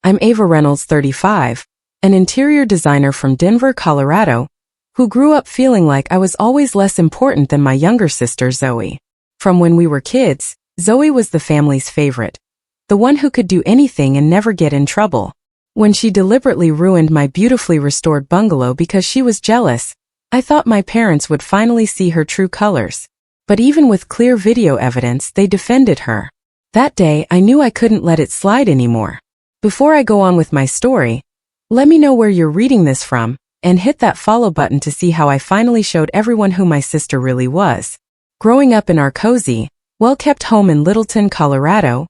I'm Ava Reynolds, 35, an interior designer from Denver, Colorado, who grew up feeling like I was always less important than my younger sister, Zoe. From when we were kids, Zoe was the family's favorite, the one who could do anything and never get in trouble. When she deliberately ruined my beautifully restored bungalow because she was jealous, I thought my parents would finally see her true colors. But even with clear video evidence, they defended her. That day, I knew I couldn't let it slide anymore. Before I go on with my story, let me know where you're reading this from, and hit that follow button to see how I finally showed everyone who my sister really was. Growing up in our cozy, well-kept home in Littleton, Colorado,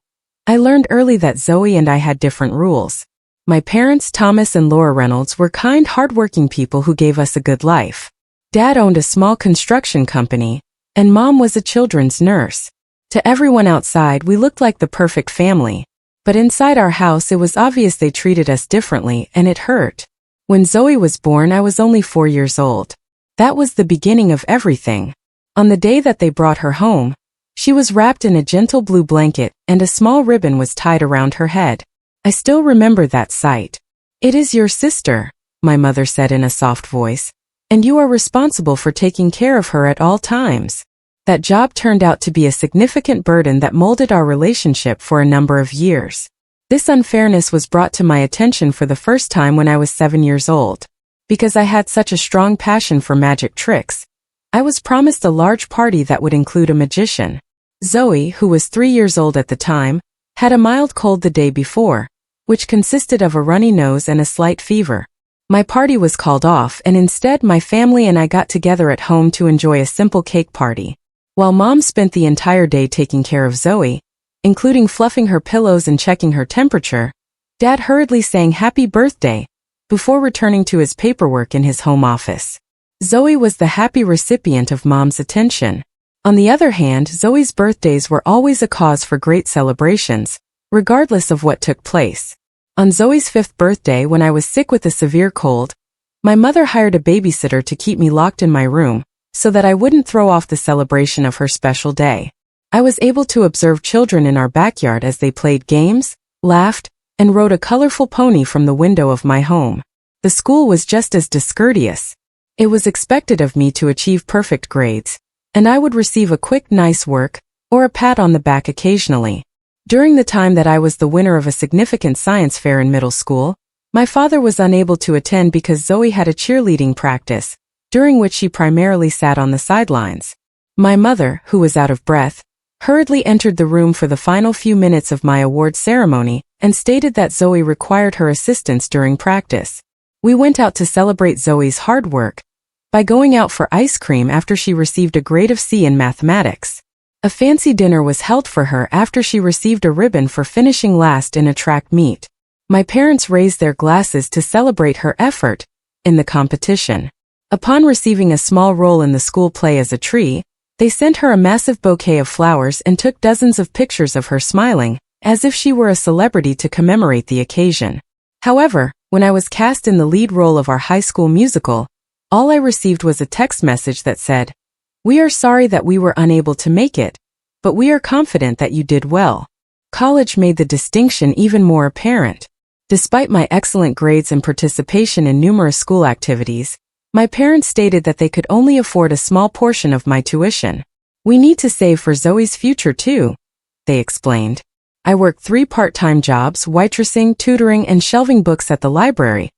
I learned early that Zoe and I had different rules. My parents, Thomas and Laura Reynolds, were kind, hardworking people who gave us a good life. Dad owned a small construction company, and Mom was a children's nurse. To everyone outside, we looked like the perfect family. But inside our house, it was obvious they treated us differently, and it hurt. When Zoe was born, I was only 4 years old. That was the beginning of everything. On the day that they brought her home, she was wrapped in a gentle blue blanket, and a small ribbon was tied around her head. I still remember that sight. "It is your sister," my mother said in a soft voice, "and you are responsible for taking care of her at all times." That job turned out to be a significant burden that molded our relationship for a number of years. This unfairness was brought to my attention for the first time when I was 7 years old. Because I had such a strong passion for magic tricks, I was promised a large party that would include a magician. Zoe, who was 3 years old at the time, had a mild cold the day before, which consisted of a runny nose and a slight fever. My party was called off, and instead my family and I got together at home to enjoy a simple cake party. While Mom spent the entire day taking care of Zoe, including fluffing her pillows and checking her temperature, Dad hurriedly sang "Happy Birthday" before returning to his paperwork in his home office. Zoe was the happy recipient of Mom's attention. On the other hand, Zoe's birthdays were always a cause for great celebrations, regardless of what took place. On Zoe's 5th birthday, when I was sick with a severe cold, my mother hired a babysitter to keep me locked in my room, so that I wouldn't throw off the celebration of her special day. I was able to observe children in our backyard as they played games, laughed, and rode a colorful pony from the window of my home. The school was just as discourteous. It was expected of me to achieve perfect grades, and I would receive a quick "nice work" or a pat on the back occasionally. During the time that I was the winner of a significant science fair in middle school, my father was unable to attend because Zoe had a cheerleading practice, during which she primarily sat on the sidelines. My mother, who was out of breath, hurriedly entered the room for the final few minutes of my award ceremony and stated that Zoe required her assistance during practice. We went out to celebrate Zoe's hard work by going out for ice cream after she received a grade of C in mathematics. A fancy dinner was held for her after she received a ribbon for finishing last in a track meet. My parents raised their glasses to celebrate her effort in the competition. Upon receiving a small role in the school play as a tree, they sent her a massive bouquet of flowers and took dozens of pictures of her smiling, as if she were a celebrity to commemorate the occasion. However, when I was cast in the lead role of our high school musical, all I received was a text message that said, "We are sorry that we were unable to make it, but we are confident that you did well." College made the distinction even more apparent. Despite my excellent grades and participation in numerous school activities, my parents stated that they could only afford a small portion of my tuition. "We need to save for Zoe's future too," they explained. I worked 3 part-time jobs, waitressing, tutoring, and shelving books at the library,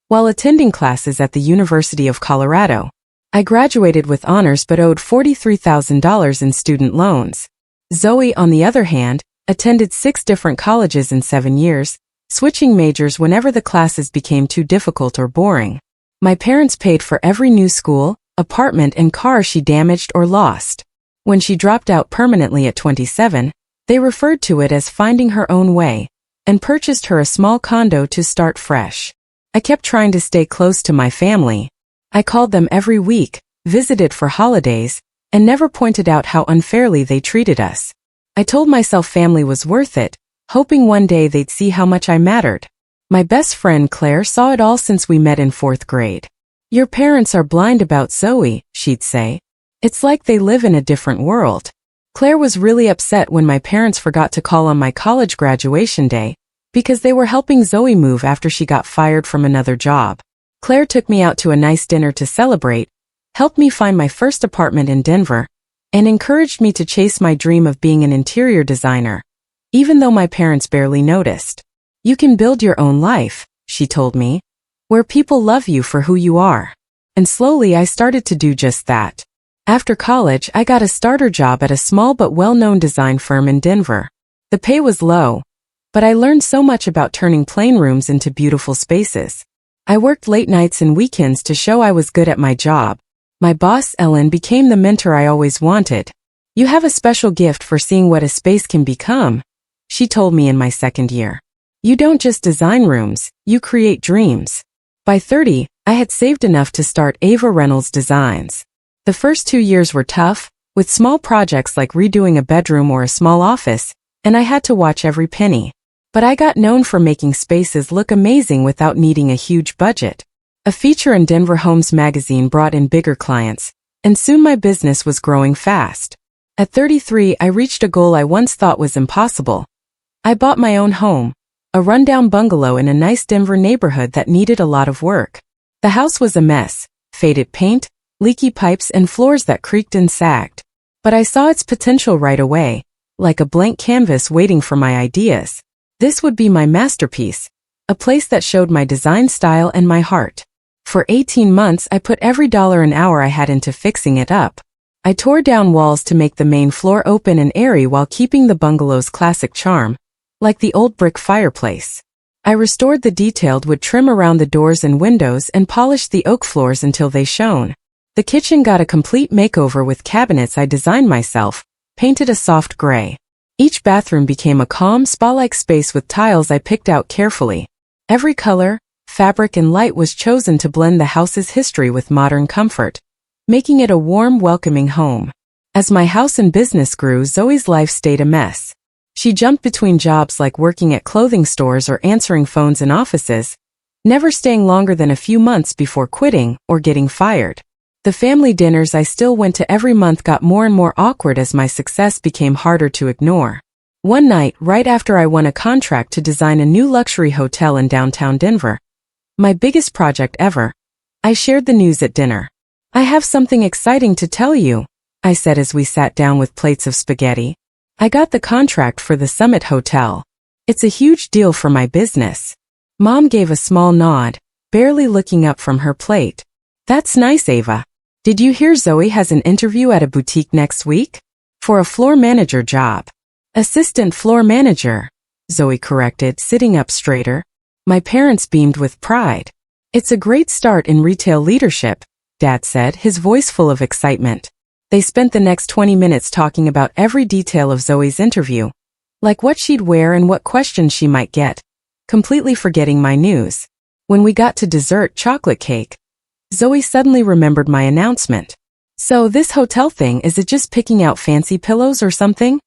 while attending classes at the University of Colorado. I graduated with honors but owed $43,000 in student loans. Zoe, on the other hand, attended 6 different colleges in 7 years, switching majors whenever the classes became too difficult or boring. My parents paid for every new school, apartment, and car she damaged or lost. When she dropped out permanently at 27, they referred to it as finding her own way, and purchased her a small condo to start fresh. I kept trying to stay close to my family. I called them every week, visited for holidays, and never pointed out how unfairly they treated us. I told myself family was worth it, hoping one day they'd see how much I mattered. My best friend Claire saw it all since we met in 4th grade. "Your parents are blind about Zoe," she'd say. "It's like they live in a different world." Claire was really upset when my parents forgot to call on my college graduation day, because they were helping Zoe move after she got fired from another job. Claire took me out to a nice dinner to celebrate, helped me find my first apartment in Denver, and encouraged me to chase my dream of being an interior designer, even though my parents barely noticed. You can build your own life, she told me, where people love you for who you are. And slowly I started to do just that. After college, I got a starter job at a small but well-known design firm in Denver. The pay was low, but I learned so much about turning plain rooms into beautiful spaces. I worked late nights and weekends to show I was good at my job. My boss, Ellen, became the mentor I always wanted. You have a special gift for seeing what a space can become, she told me in my second year. You don't just design rooms, you create dreams. By 30, I had saved enough to start Ava Reynolds Designs. The first 2 years were tough, with small projects like redoing a bedroom or a small office, and I had to watch every penny. But I got known for making spaces look amazing without needing a huge budget. A feature in Denver Homes magazine brought in bigger clients, and soon my business was growing fast. At 33, I reached a goal I once thought was impossible. I bought my own home, a rundown bungalow in a nice Denver neighborhood that needed a lot of work. The house was a mess, faded paint, leaky pipes and floors that creaked and sagged. But I saw its potential right away, like a blank canvas waiting for my ideas. This would be my masterpiece, a place that showed my design style and my heart. For 18 months, I put every dollar an hour I had into fixing it up. I tore down walls to make the main floor open and airy while keeping the bungalow's classic charm, like the old brick fireplace. I restored the detailed wood trim around the doors and windows and polished the oak floors until they shone. The kitchen got a complete makeover with cabinets I designed myself, painted a soft gray. Each bathroom became a calm, spa-like space with tiles I picked out carefully. Every color, fabric and light was chosen to blend the house's history with modern comfort, making it a warm, welcoming home. As my house and business grew, Zoe's life stayed a mess. She jumped between jobs like working at clothing stores or answering phones in offices, never staying longer than a few months before quitting or getting fired. The family dinners I still went to every month got more and more awkward as my success became harder to ignore. One night, right after I won a contract to design a new luxury hotel in downtown Denver, my biggest project ever, I shared the news at dinner. I have something exciting to tell you, I said as we sat down with plates of spaghetti. I got the contract for the Summit Hotel. It's a huge deal for my business. Mom gave a small nod, barely looking up from her plate. That's nice, Ava. Did you hear Zoe has an interview at a boutique next week? For a floor manager job. Assistant floor manager, Zoe corrected, sitting up straighter. My parents beamed with pride. It's a great start in retail leadership, Dad said, his voice full of excitement. They spent the next 20 minutes talking about every detail of Zoe's interview, like what she'd wear and what questions she might get, completely forgetting my news. When we got to dessert, chocolate cake, Zoe suddenly remembered my announcement. So this hotel thing, is it just picking out fancy pillows or something?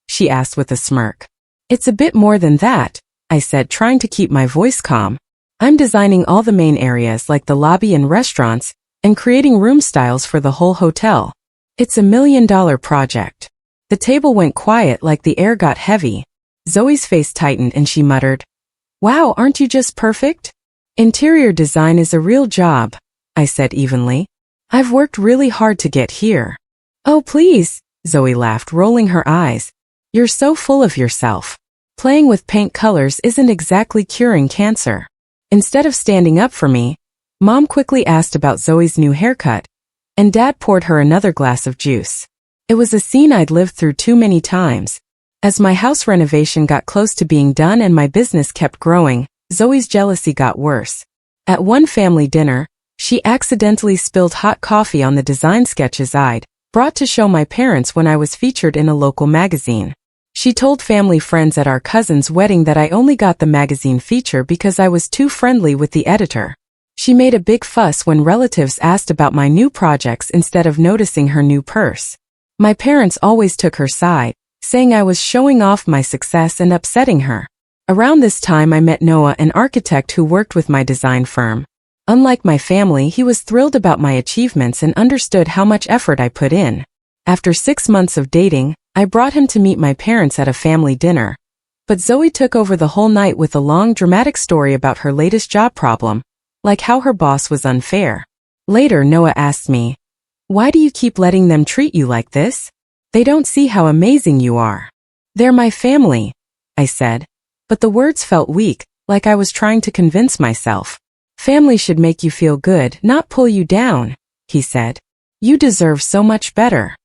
She asked with a smirk. It's a bit more than that, I said, trying to keep my voice calm. I'm designing all the main areas like the lobby and restaurants, and creating room styles for the whole hotel. It's $1 million project. The table went quiet like the air got heavy. Zoe's face tightened and she muttered, "Wow, aren't you just perfect?" Interior design is a real job, I said evenly. I've worked really hard to get here. Oh please, Zoe laughed, rolling her eyes. You're so full of yourself. Playing with paint colors isn't exactly curing cancer. Instead of standing up for me, Mom quickly asked about Zoe's new haircut, and Dad poured her another glass of juice. It was a scene I'd lived through too many times. As my house renovation got close to being done and my business kept growing, Zoe's jealousy got worse. At one family dinner, she accidentally spilled hot coffee on the design sketches I'd brought to show my parents when I was featured in a local magazine. She told family friends at our cousin's wedding that I only got the magazine feature because I was too friendly with the editor. She made a big fuss when relatives asked about my new projects instead of noticing her new purse. My parents always took her side, saying I was showing off my success and upsetting her. Around this time I met Noah, an architect who worked with my design firm. Unlike my family, he was thrilled about my achievements and understood how much effort I put in. After 6 months of dating, I brought him to meet my parents at a family dinner. But Zoe took over the whole night with a long dramatic story about her latest job problem, like how her boss was unfair. Later, Noah asked me, "Why do you keep letting them treat you like this? They don't see how amazing you are." "They're my family," I said, but the words felt weak, like I was trying to convince myself. "Family should make you feel good, not pull you down," he said. "You deserve so much better."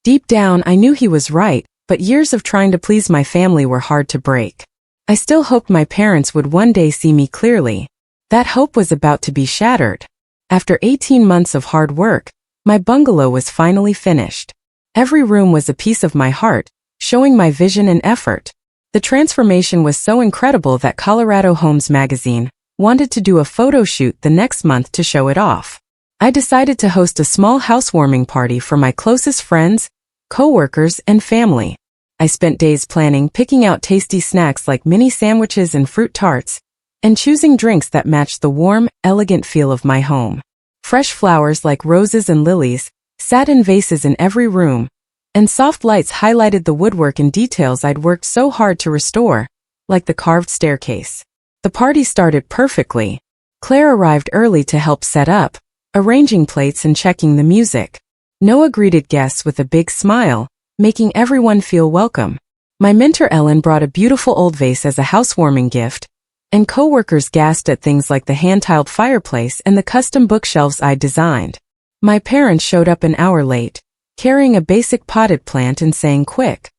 Deep down, I knew he was right, but years of trying to please my family were hard to break. I still hoped my parents would one day see me clearly. That hope was about to be shattered. After 18 months of hard work, my bungalow was finally finished. Every room was a piece of my heart, showing my vision and effort. The transformation was so incredible that Colorado Homes magazine wanted to do a photo shoot the next month to show it off. I decided to host a small housewarming party for my closest friends, co-workers, and family. I spent days planning, picking out tasty snacks like mini sandwiches and fruit tarts, and choosing drinks that matched the warm, elegant feel of my home. Fresh flowers like roses and lilies sat in vases in every room, and soft lights highlighted the woodwork and details I'd worked so hard to restore, like the carved staircase. The party started perfectly. Claire arrived early to help set up, arranging plates and checking the music. Noah greeted guests with a big smile, making everyone feel welcome. My mentor Ellen brought a beautiful old vase as a housewarming gift, and co-workers gasped at things like the hand-tiled fireplace and the custom bookshelves I'd designed. My parents showed up an hour late, carrying a basic potted plant and saying quick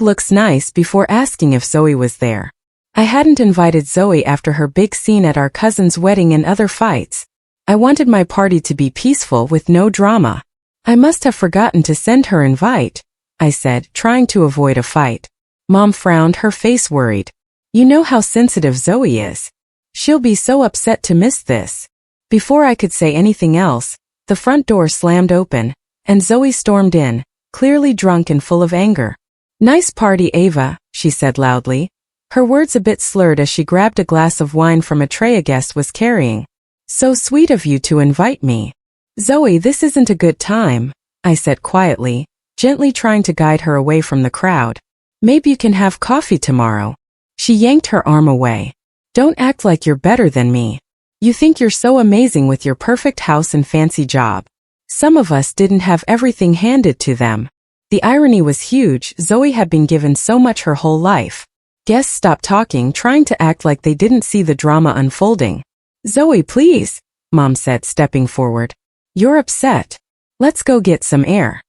looks nice before asking if Zoe was there. I hadn't invited Zoe after her big scene at our cousin's wedding and other fights. I wanted my party to be peaceful with no drama. "I must have forgotten to send her invite," I said, trying to avoid a fight. Mom frowned, her face worried. "You know how sensitive Zoe is. She'll be so upset to miss this." Before I could say anything else, the front door slammed open, and Zoe stormed in, clearly drunk and full of anger. "Nice party, Ava," she said loudly, her words a bit slurred as she grabbed a glass of wine from a tray a guest was carrying. "So sweet of you to invite me." "Zoe, this isn't a good time," I said quietly, gently trying to guide her away from the crowd. "Maybe you can have coffee tomorrow." She yanked her arm away. "Don't act like you're better than me. You think you're so amazing with your perfect house and fancy job. Some of us didn't have everything handed to them." The irony was huge. Zoe had been given so much her whole life. Guests stopped talking, trying to act like they didn't see the drama unfolding. "Zoe, please," Mom said, stepping forward. "You're upset. Let's go get some air."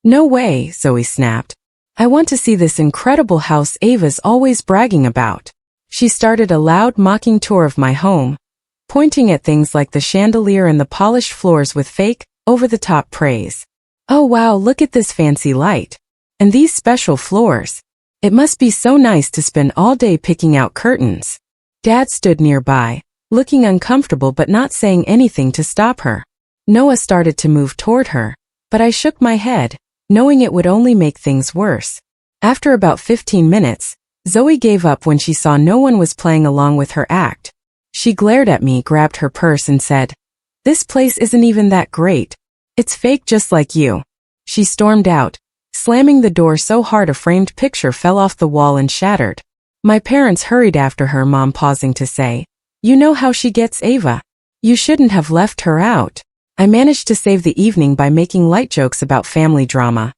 "No way," Zoe snapped. "I want to see this incredible house Ava's always bragging about." She started a loud, mocking tour of my home, pointing at things like the chandelier and the polished floors with fake, over-the-top praise. "Oh wow, look at this fancy light. And these special floors. It must be so nice to spend all day picking out curtains." Dad stood nearby, looking uncomfortable but not saying anything to stop her. Noah started to move toward her, but I shook my head, knowing it would only make things worse. After about 15 minutes, Zoe gave up when she saw no one was playing along with her act. She glared at me, grabbed her purse and said, "This place isn't even that great. It's fake just like you." She stormed out, slamming the door so hard a framed picture fell off the wall and shattered. My parents hurried after her, Mom pausing to say, "You know how she gets, Ava. You shouldn't have left her out." I managed to save the evening by making light jokes about family drama,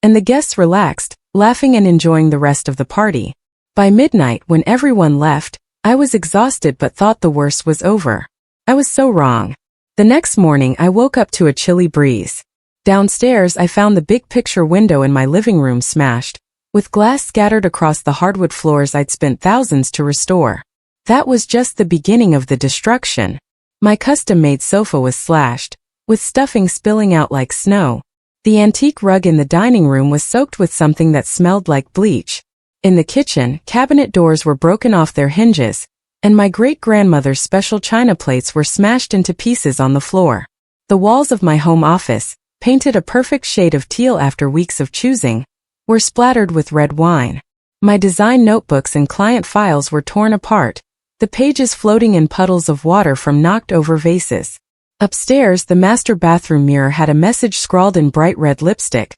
and the guests relaxed, laughing and enjoying the rest of the party. By midnight, when everyone left, I was exhausted but thought the worst was over. I was so wrong. The next morning, I woke up to a chilly breeze. Downstairs, I found the big picture window in my living room smashed, with glass scattered across the hardwood floors I'd spent thousands to restore. That was just the beginning of the destruction. My custom-made sofa was slashed, with stuffing spilling out like snow. The antique rug in the dining room was soaked with something that smelled like bleach. In the kitchen, cabinet doors were broken off their hinges, and my great-grandmother's special china plates were smashed into pieces on the floor. The walls of my home office, painted a perfect shade of teal after weeks of choosing, were splattered with red wine. My design notebooks and client files were torn apart, the pages floating in puddles of water from knocked-over vases. Upstairs, the master bathroom mirror had a message scrawled in bright red lipstick.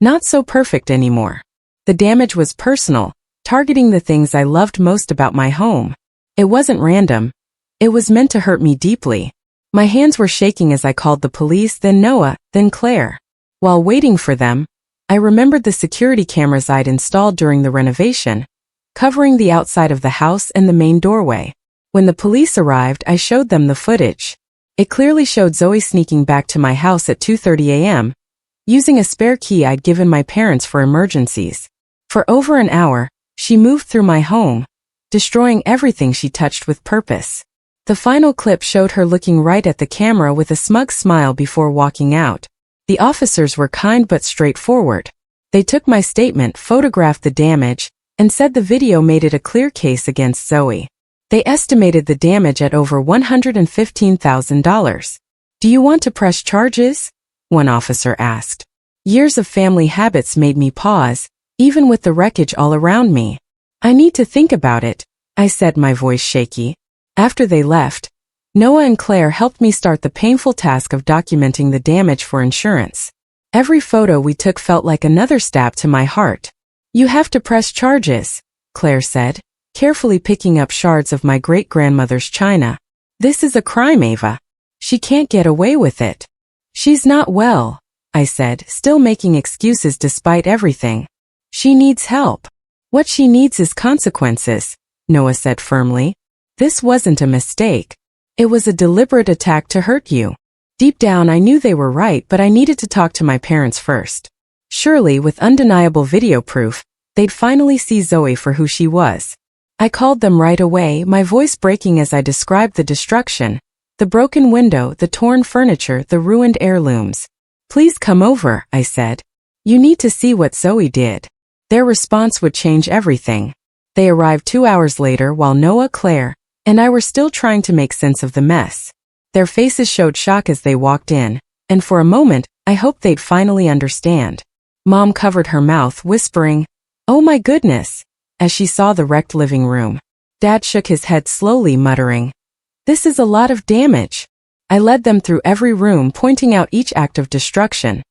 "Not so perfect anymore." The damage was personal, targeting the things I loved most about my home. It wasn't random. It was meant to hurt me deeply. My hands were shaking as I called the police, then Noah, then Claire. While waiting for them, I remembered the security cameras I'd installed during the renovation, covering the outside of the house and the main doorway. When the police arrived, I showed them the footage. It clearly showed Zoe sneaking back to my house at 2:30 a.m., using a spare key I'd given my parents for emergencies. For over an hour, she moved through my home, destroying everything she touched with purpose. The final clip showed her looking right at the camera with a smug smile before walking out. The officers were kind but straightforward. They took my statement, photographed the damage, and said the video made it a clear case against Zoe. They estimated the damage at over $115,000. "Do you want to press charges?" one officer asked. Years of family habits made me pause, even with the wreckage all around me. "I need to think about it," I said, my voice shaky. After they left, Noah and Claire helped me start the painful task of documenting the damage for insurance. Every photo we took felt like another stab to my heart. "You have to press charges," Claire said, carefully picking up shards of my great-grandmother's china. "This is a crime, Ava. She can't get away with it." "She's not well," I said, still making excuses despite everything. "She needs help." "What she needs is consequences," Noah said firmly. "This wasn't a mistake. It was a deliberate attack to hurt you." Deep down I knew they were right, but I needed to talk to my parents first. Surely, with undeniable video proof, they'd finally see Zoe for who she was. I called them right away, my voice breaking as I described the destruction, the broken window, the torn furniture, the ruined heirlooms. "Please come over," I said. "You need to see what Zoe did." Their response would change everything. They arrived 2 hours later while Noah, Claire, and I were still trying to make sense of the mess. Their faces showed shock as they walked in, and for a moment, I hoped they'd finally understand. Mom covered her mouth, whispering, "Oh my goodness," as she saw the wrecked living room. Dad shook his head slowly, muttering, "This is a lot of damage." I led them through every room, pointing out each act of destruction.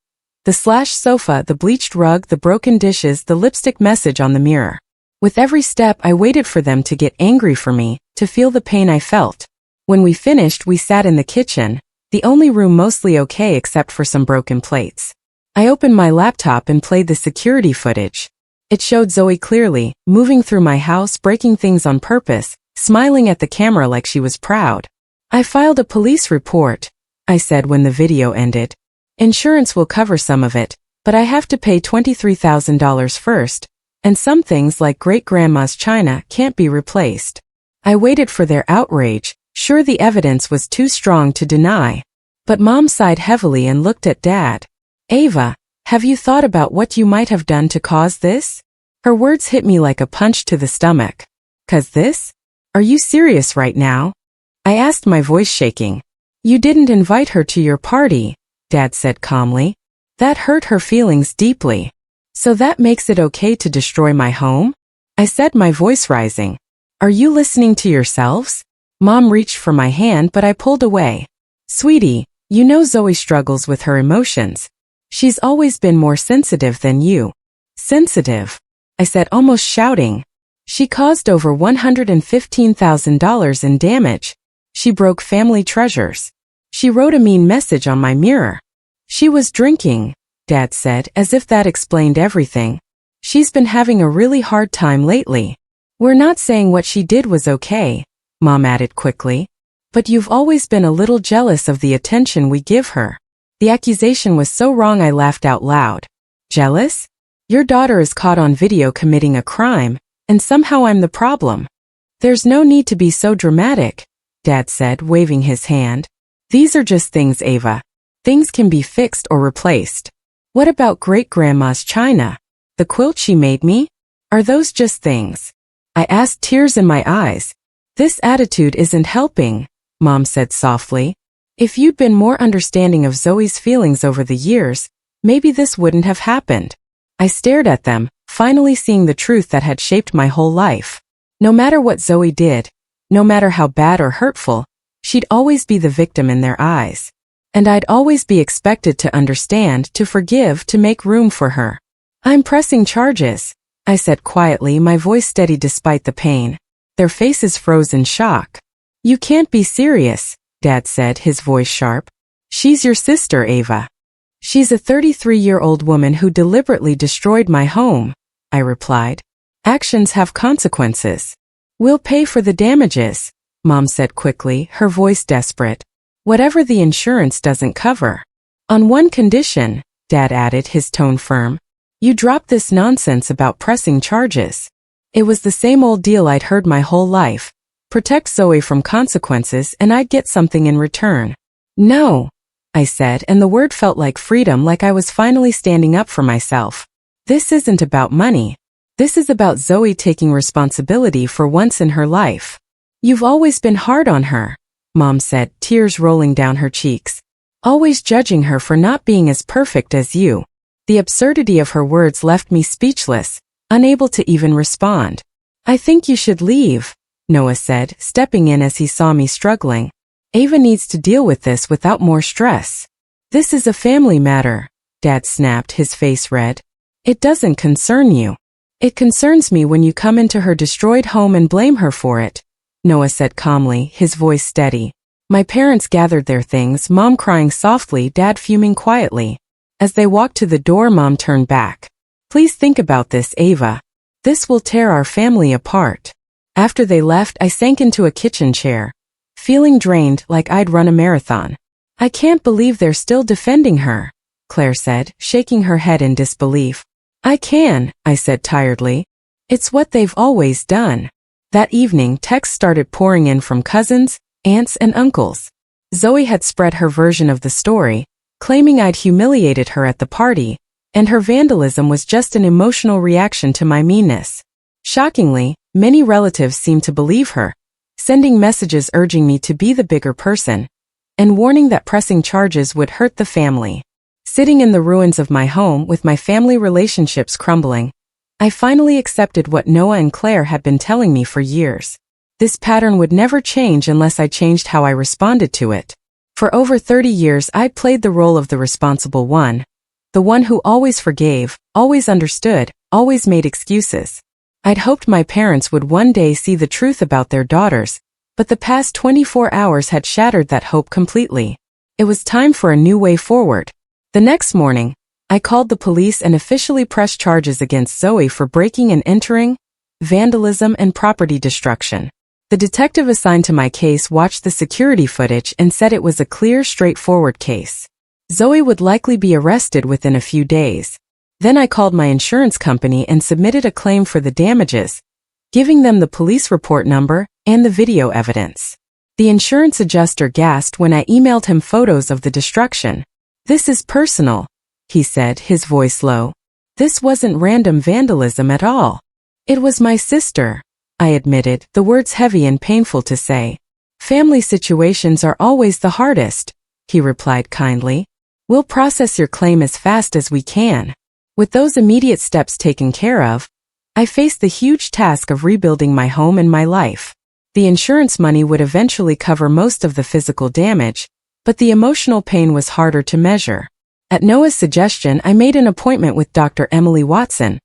The slashed sofa, the bleached rug, the broken dishes, the lipstick message on the mirror. With every step, I waited for them to get angry for me, to feel the pain I felt. When we finished, we sat in the kitchen, the only room mostly okay except for some broken plates. I opened my laptop and played the security footage. It showed Zoe clearly, moving through my house, breaking things on purpose, smiling at the camera like she was proud. "I filed a police report," I said when the video ended. "Insurance will cover some of it, but I have to pay $23,000 first, and some things like great-grandma's china can't be replaced." I waited for their outrage, sure the evidence was too strong to deny. But Mom sighed heavily and looked at Dad. "Ava, have you thought about what you might have done to cause this?" Her words hit me like a punch to the stomach. "'Cause this? Are you serious right now?" I asked, my voice shaking. "You didn't invite her to your party," Dad said calmly. "That hurt her feelings deeply. So that makes it okay to destroy my home?" I said, my voice rising. "Are you listening to yourselves?" Mom reached for my hand, but I pulled away. "Sweetie, you know Zoe struggles with her emotions. She's always been more sensitive than you." "Sensitive?" I said, almost shouting. "She caused over $115,000 in damage. She broke family treasures. She wrote a mean message on my mirror. She was drinking," Dad said, as if that explained everything. "She's been having a really hard time lately." "We're not saying what she did was okay," Mom added quickly. "But you've always been a little jealous of the attention we give her." The accusation was so wrong I laughed out loud. "Jealous? Your daughter is caught on video committing a crime, and somehow I'm the problem." "There's no need to be so dramatic," Dad said, waving his hand. "These are just things, Ava. Things can be fixed or replaced." "What about great-grandma's china? The quilt she made me? Are those just things?" I asked, tears in my eyes. "This attitude isn't helping," Mom said softly. "If you'd been more understanding of Zoe's feelings over the years, maybe this wouldn't have happened." I stared at them, finally seeing the truth that had shaped my whole life. No matter what Zoe did, no matter how bad or hurtful, she'd always be the victim in their eyes. And I'd always be expected to understand, to forgive, to make room for her. "I'm pressing charges," I said quietly, my voice steady despite the pain. Their faces froze in shock. You can't be serious, Dad said, his voice sharp. She's your sister, Ava. She's a 33-year-old woman who deliberately destroyed my home, I replied. Actions have consequences. We'll pay for the damages, Mom said quickly, her voice desperate. Whatever the insurance doesn't cover. On one condition, Dad added, his tone firm. You drop this nonsense about pressing charges. It was the same old deal I'd heard my whole life. Protect Zoe from consequences and I'd get something in return. No, I said, and the word felt like freedom, like I was finally standing up for myself. This isn't about money. This is about Zoe taking responsibility for once in her life. You've always been hard on her, Mom said, tears rolling down her cheeks. Always judging her for not being as perfect as you. The absurdity of her words left me speechless, unable to even respond. I think you should leave, Noah said, stepping in as he saw me struggling. Ava needs to deal with this without more stress. This is a family matter, Dad snapped, his face red. It doesn't concern you. It concerns me when you come into her destroyed home and blame her for it, Noah said calmly, his voice steady. My parents gathered their things, Mom crying softly, Dad fuming quietly. As they walked to the door, Mom turned back. Please think about this, Ava. This will tear our family apart. After they left, I sank into a kitchen chair, feeling drained, like I'd run a marathon. I can't believe they're still defending her, Claire said, shaking her head in disbelief. I can, I said tiredly. It's what they've always done. That evening, texts started pouring in from cousins, aunts, and uncles. Zoe had spread her version of the story, claiming I'd humiliated her at the party, and her vandalism was just an emotional reaction to my meanness. Shockingly, many relatives seemed to believe her, sending messages urging me to be the bigger person, and warning that pressing charges would hurt the family. Sitting in the ruins of my home with my family relationships crumbling, I finally accepted what Noah and Claire had been telling me for years. This pattern would never change unless I changed how I responded to it. For over 30 years I'd played the role of the responsible one, the one who always forgave, always understood, always made excuses. I'd hoped my parents would one day see the truth about their daughters, but the past 24 hours had shattered that hope completely. It was time for a new way forward. The next morning, I called the police and officially pressed charges against Zoe for breaking and entering, vandalism, and property destruction. The detective assigned to my case watched the security footage and said it was a clear, straightforward case. Zoe would likely be arrested within a few days. Then I called my insurance company and submitted a claim for the damages, giving them the police report number and the video evidence. The insurance adjuster gasped when I emailed him photos of the destruction. This is personal, he said, his voice low. This wasn't random vandalism at all. It was my sister, I admitted, the words heavy and painful to say. Family situations are always the hardest, he replied kindly. We'll process your claim as fast as we can. With those immediate steps taken care of, I faced the huge task of rebuilding my home and my life. The insurance money would eventually cover most of the physical damage, but the emotional pain was harder to measure. At Noah's suggestion, I made an appointment with Dr. Emily Watson,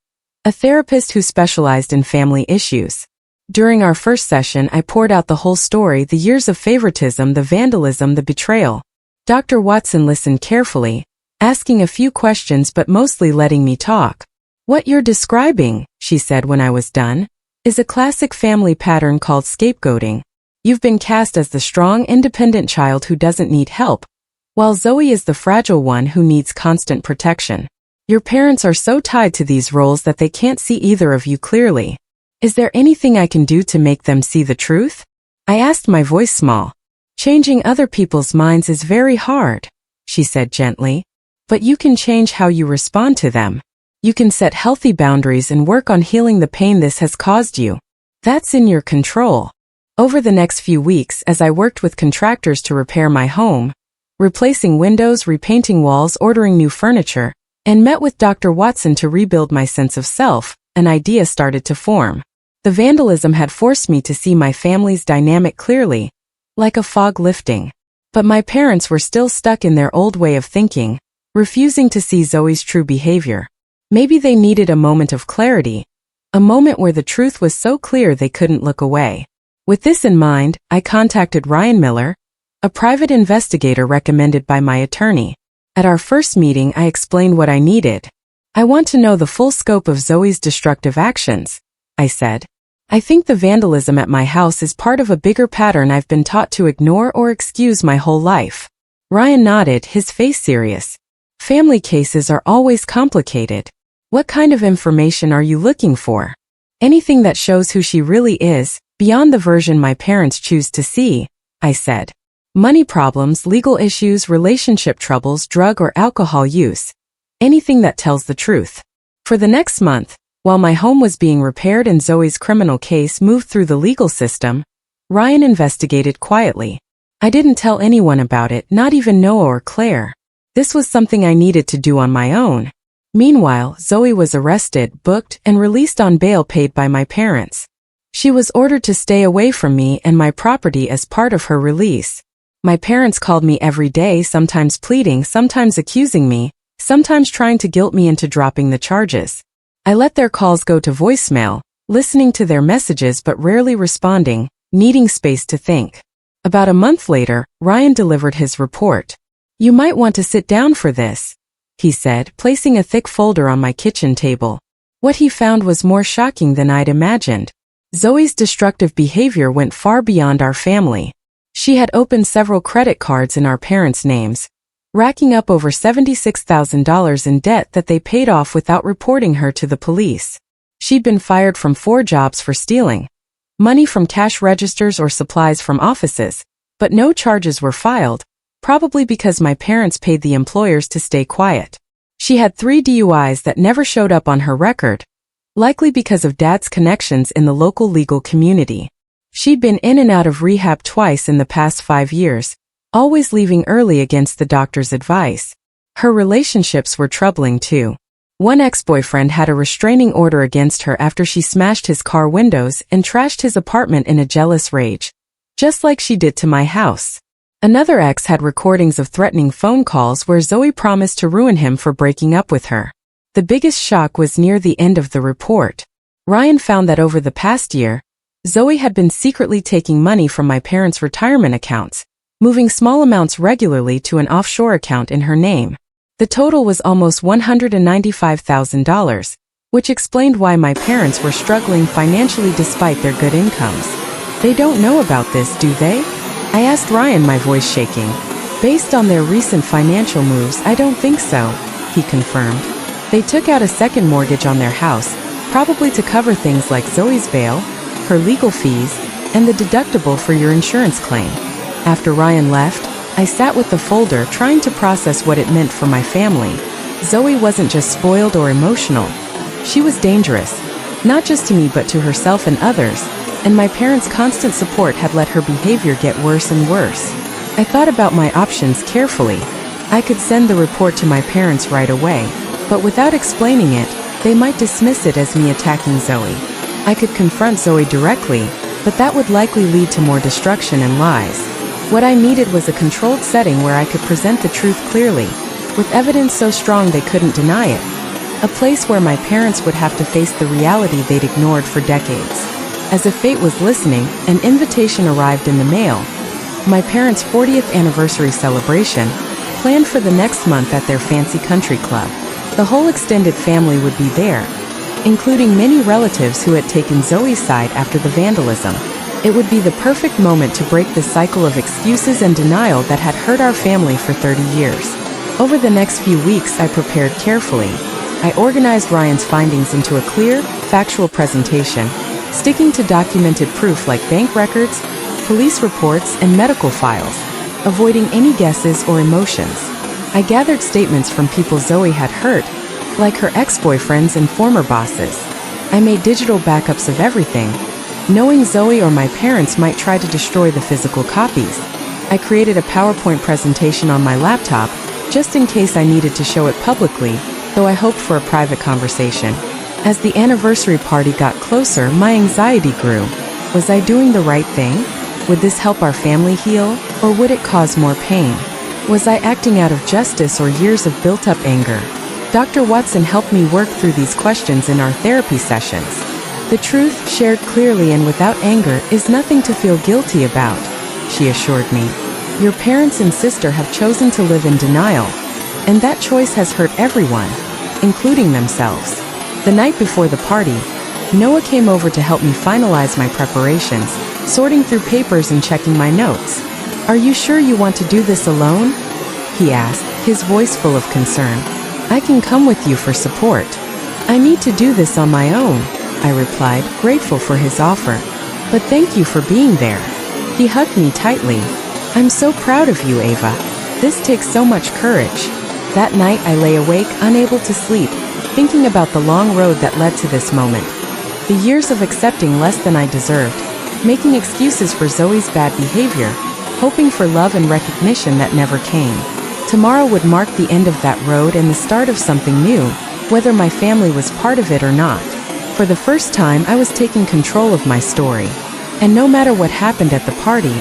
a therapist who specialized in family issues. During our first session, I poured out the whole story, the years of favoritism, the vandalism, the betrayal. Dr. Watson listened carefully, asking a few questions but mostly letting me talk. What you're describing, she said when I was done, is a classic family pattern called scapegoating. You've been cast as the strong, independent child who doesn't need help, while Zoe is the fragile one who needs constant protection. Your parents are so tied to these roles that they can't see either of you clearly. Is there anything I can do to make them see the truth? I asked, my voice small. Changing other people's minds is very hard, she said gently. But you can change how you respond to them. You can set healthy boundaries and work on healing the pain this has caused you. That's in your control. Over the next few weeks, as I worked with contractors to repair my home, replacing windows, repainting walls, ordering new furniture, and met with Dr. Watson to rebuild my sense of self, an idea started to form. The vandalism had forced me to see my family's dynamic clearly, like a fog lifting. But my parents were still stuck in their old way of thinking, refusing to see Zoe's true behavior. Maybe they needed a moment of clarity, a moment where the truth was so clear they couldn't look away. With this in mind, I contacted Ryan Miller, a private investigator recommended by my attorney. At our first meeting, I explained what I needed. I want to know the full scope of Zoe's destructive actions, I said. I think the vandalism at my house is part of a bigger pattern I've been taught to ignore or excuse my whole life. Ryan nodded, his face serious. Family cases are always complicated. What kind of information are you looking for? Anything that shows who she really is, beyond the version my parents choose to see, I said. Money problems, legal issues, relationship troubles, drug or alcohol use. Anything that tells the truth. For the next month, while my home was being repaired and Zoe's criminal case moved through the legal system, Ryan investigated quietly. I didn't tell anyone about it, not even Noah or Claire. This was something I needed to do on my own. Meanwhile, Zoe was arrested, booked, and released on bail paid by my parents. She was ordered to stay away from me and my property as part of her release. My parents called me every day, sometimes pleading, sometimes accusing me, sometimes trying to guilt me into dropping the charges. I let their calls go to voicemail, listening to their messages but rarely responding, needing space to think. About a month later, Ryan delivered his report. You might want to sit down for this, he said, placing a thick folder on my kitchen table. What he found was more shocking than I'd imagined. Zoe's destructive behavior went far beyond our family. She had opened several credit cards in our parents' names, racking up over $76,000 in debt that they paid off without reporting her to the police. She'd been fired from 4 jobs for stealing money from cash registers or supplies from offices, but no charges were filed, probably because my parents paid the employers to stay quiet. She had 3 DUIs that never showed up on her record, likely because of Dad's connections in the local legal community. She'd been in and out of rehab twice in the past 5 years, always leaving early against the doctor's advice. Her relationships were troubling too. One ex-boyfriend had a restraining order against her after she smashed his car windows and trashed his apartment in a jealous rage, just like she did to my house. Another ex had recordings of threatening phone calls where Zoe promised to ruin him for breaking up with her. The biggest shock was near the end of the report. Ryan found that over the past year, Zoe had been secretly taking money from my parents' retirement accounts, moving small amounts regularly to an offshore account in her name. The total was almost $195,000, which explained why my parents were struggling financially despite their good incomes. They don't know about this, do they? I asked Ryan, my voice shaking. Based on their recent financial moves, I don't think so, he confirmed. They took out a second mortgage on their house, probably to cover things like Zoe's bail, her legal fees, and the deductible for your insurance claim. After Ryan left, I sat with the folder trying to process what it meant for my family. Zoe wasn't just spoiled or emotional. She was dangerous, not just to me but to herself and others, and my parents' constant support had let her behavior get worse and worse. I thought about my options carefully. I could send the report to my parents right away, but without explaining it, they might dismiss it as me attacking Zoe. I could confront Zoe directly, but that would likely lead to more destruction and lies. What I needed was a controlled setting where I could present the truth clearly, with evidence so strong they couldn't deny it. A place where my parents would have to face the reality they'd ignored for decades. As if fate was listening, an invitation arrived in the mail. My parents' 40th anniversary celebration, planned for the next month at their fancy country club. The whole extended family would be there, including many relatives who had taken Zoe's side after the vandalism. It would be the perfect moment to break the cycle of excuses and denial that had hurt our family for 30 years. Over the next few weeks, I prepared carefully. I organized Ryan's findings into a clear, factual presentation, sticking to documented proof like bank records, police reports, and medical files, avoiding any guesses or emotions. I gathered statements from people Zoe had hurt, like her ex-boyfriends and former bosses. I made digital backups of everything, knowing Zoe or my parents might try to destroy the physical copies. I created a PowerPoint presentation on my laptop, just in case I needed to show it publicly, though I hoped for a private conversation. As the anniversary party got closer, my anxiety grew. Was I doing the right thing? Would this help our family heal, or would it cause more pain? Was I acting out of justice or years of built-up anger? Dr. Watson helped me work through these questions in our therapy sessions. The truth, shared clearly and without anger, is nothing to feel guilty about, she assured me. Your parents and sister have chosen to live in denial, and that choice has hurt everyone, including themselves. The night before the party, Noah came over to help me finalize my preparations, sorting through papers and checking my notes. Are you sure you want to do this alone? He asked, his voice full of concern. I can come with you for support. I need to do this on my own, I replied, grateful for his offer. But thank you for being there. He hugged me tightly. I'm so proud of you, Ava. This takes so much courage. That night I lay awake, unable to sleep, thinking about the long road that led to this moment. The years of accepting less than I deserved, making excuses for Zoe's bad behavior, hoping for love and recognition that never came. Tomorrow would mark the end of that road and the start of something new, whether my family was part of it or not. For the first time, I was taking control of my story. And no matter what happened at the party,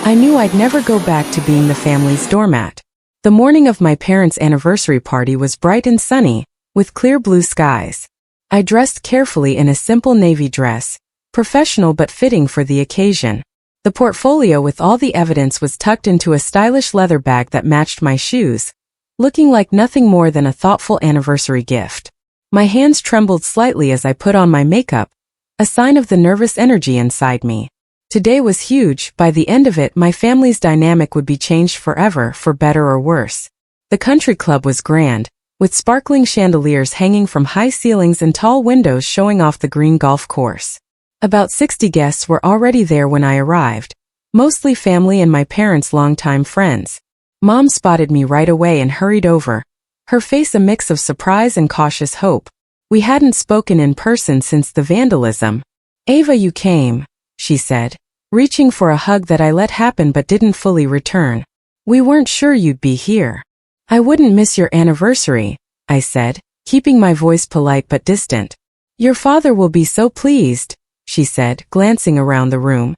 I knew I'd never go back to being the family's doormat. The morning of my parents' anniversary party was bright and sunny, with clear blue skies. I dressed carefully in a simple navy dress, professional but fitting for the occasion. The portfolio with all the evidence was tucked into a stylish leather bag that matched my shoes, looking like nothing more than a thoughtful anniversary gift. My hands trembled slightly as I put on my makeup, a sign of the nervous energy inside me. Today was huge. By the end of it, my family's dynamic would be changed forever, for better or worse. The country club was grand, with sparkling chandeliers hanging from high ceilings and tall windows showing off the green golf course. About 60 guests were already there when I arrived, mostly family and my parents' longtime friends. Mom spotted me right away and hurried over, her face a mix of surprise and cautious hope. We hadn't spoken in person since the vandalism. Ava, you came, she said, reaching for a hug that I let happen but didn't fully return. We weren't sure you'd be here. I wouldn't miss your anniversary, I said, keeping my voice polite but distant. Your father will be so pleased, she said, glancing around the room.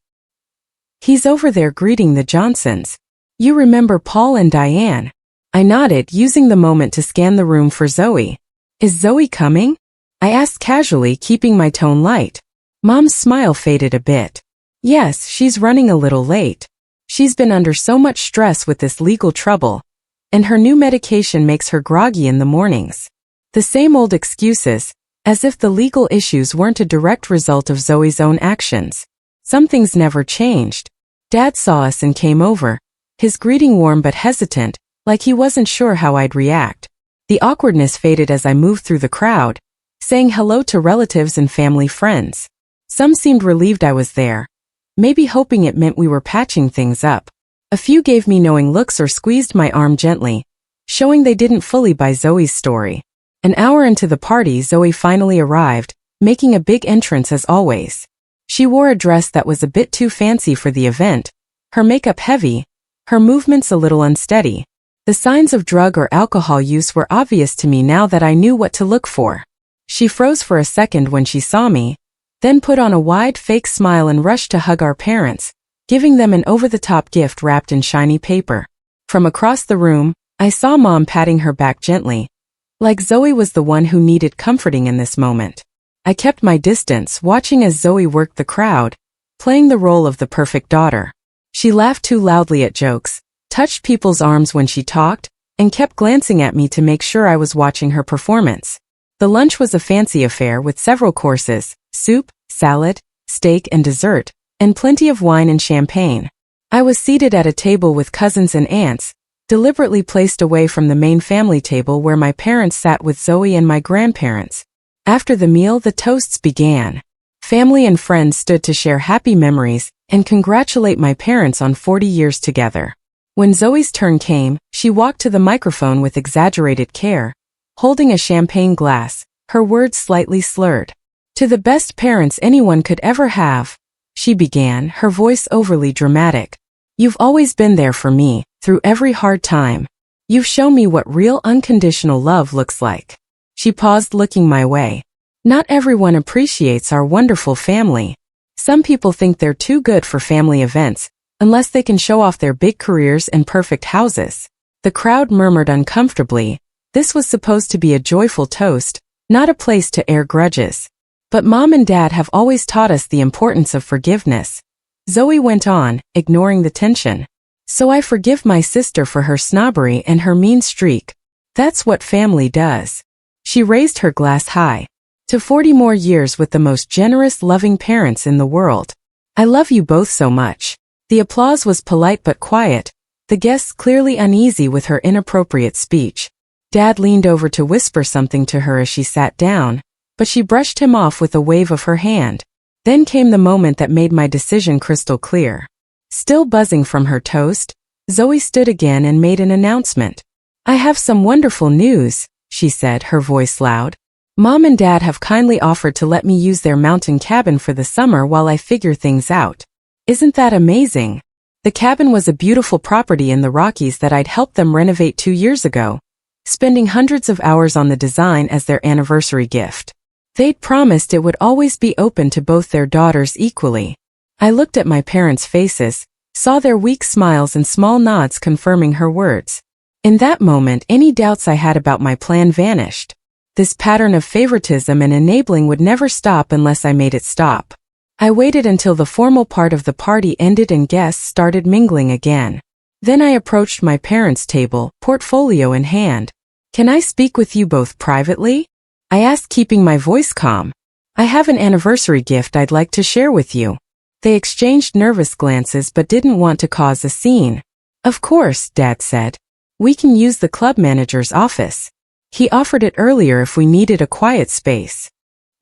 He's over there greeting the Johnsons. You remember Paul and Diane? I nodded, using the moment to scan the room for Zoe. Is Zoe coming? I asked casually, keeping my tone light. Mom's smile faded a bit. Yes, she's running a little late. She's been under so much stress with this legal trouble, and her new medication makes her groggy in the mornings. The same old excuses, as if the legal issues weren't a direct result of Zoe's own actions. Some things never changed. Dad saw us and came over, his greeting warm but hesitant, like he wasn't sure how I'd react. The awkwardness faded as I moved through the crowd, saying hello to relatives and family friends. Some seemed relieved I was there, maybe hoping it meant we were patching things up. A few gave me knowing looks or squeezed my arm gently, showing they didn't fully buy Zoe's story. An hour into the party, Zoe finally arrived, making a big entrance as always. She wore a dress that was a bit too fancy for the event, her makeup heavy, her movements a little unsteady. The signs of drug or alcohol use were obvious to me now that I knew what to look for. She froze for a second when she saw me, then put on a wide fake smile and rushed to hug our parents, giving them an over-the-top gift wrapped in shiny paper. From across the room, I saw Mom patting her back gently, like Zoe was the one who needed comforting in this moment. I kept my distance, watching as Zoe worked the crowd, playing the role of the perfect daughter. She laughed too loudly at jokes, touched people's arms when she talked, and kept glancing at me to make sure I was watching her performance. The lunch was a fancy affair with several courses, soup, salad, steak and dessert, and plenty of wine and champagne. I was seated at a table with cousins and aunts, deliberately placed away from the main family table where my parents sat with Zoe and my grandparents. After the meal, the toasts began. Family and friends stood to share happy memories and congratulate my parents on 40 years together. When Zoe's turn came, she walked to the microphone with exaggerated care, holding a champagne glass, her words slightly slurred. To the best parents anyone could ever have, she began, her voice overly dramatic. You've always been there for me, through every hard time. You've shown me what real unconditional love looks like. She paused, looking my way. Not everyone appreciates our wonderful family. Some people think they're too good for family events, unless they can show off their big careers and perfect houses. The crowd murmured uncomfortably. This was supposed to be a joyful toast, not a place to air grudges. But Mom and Dad have always taught us the importance of forgiveness. Zoe went on, ignoring the tension. So I forgive my sister for her snobbery and her mean streak. That's what family does. She raised her glass high. To 40 more years with the most generous, loving parents in the world. I love you both so much. The applause was polite but quiet, the guests clearly uneasy with her inappropriate speech. Dad leaned over to whisper something to her as she sat down, but she brushed him off with a wave of her hand. Then came the moment that made my decision crystal clear. Still buzzing from her toast, Zoe stood again and made an announcement. I have some wonderful news, she said, her voice loud. Mom and Dad have kindly offered to let me use their mountain cabin for the summer while I figure things out. Isn't that amazing? The cabin was a beautiful property in the Rockies that I'd helped them renovate 2 years ago, spending hundreds of hours on the design as their anniversary gift. They'd promised it would always be open to both their daughters equally. I looked at my parents' faces, saw their weak smiles and small nods confirming her words. In that moment, any doubts I had about my plan vanished. This pattern of favoritism and enabling would never stop unless I made it stop. I waited until the formal part of the party ended and guests started mingling again. Then I approached my parents' table, portfolio in hand. Can I speak with you both privately? I asked, keeping my voice calm. I have an anniversary gift I'd like to share with you. They exchanged nervous glances but didn't want to cause a scene. Of course, Dad said. We can use the club manager's office. He offered it earlier if we needed a quiet space.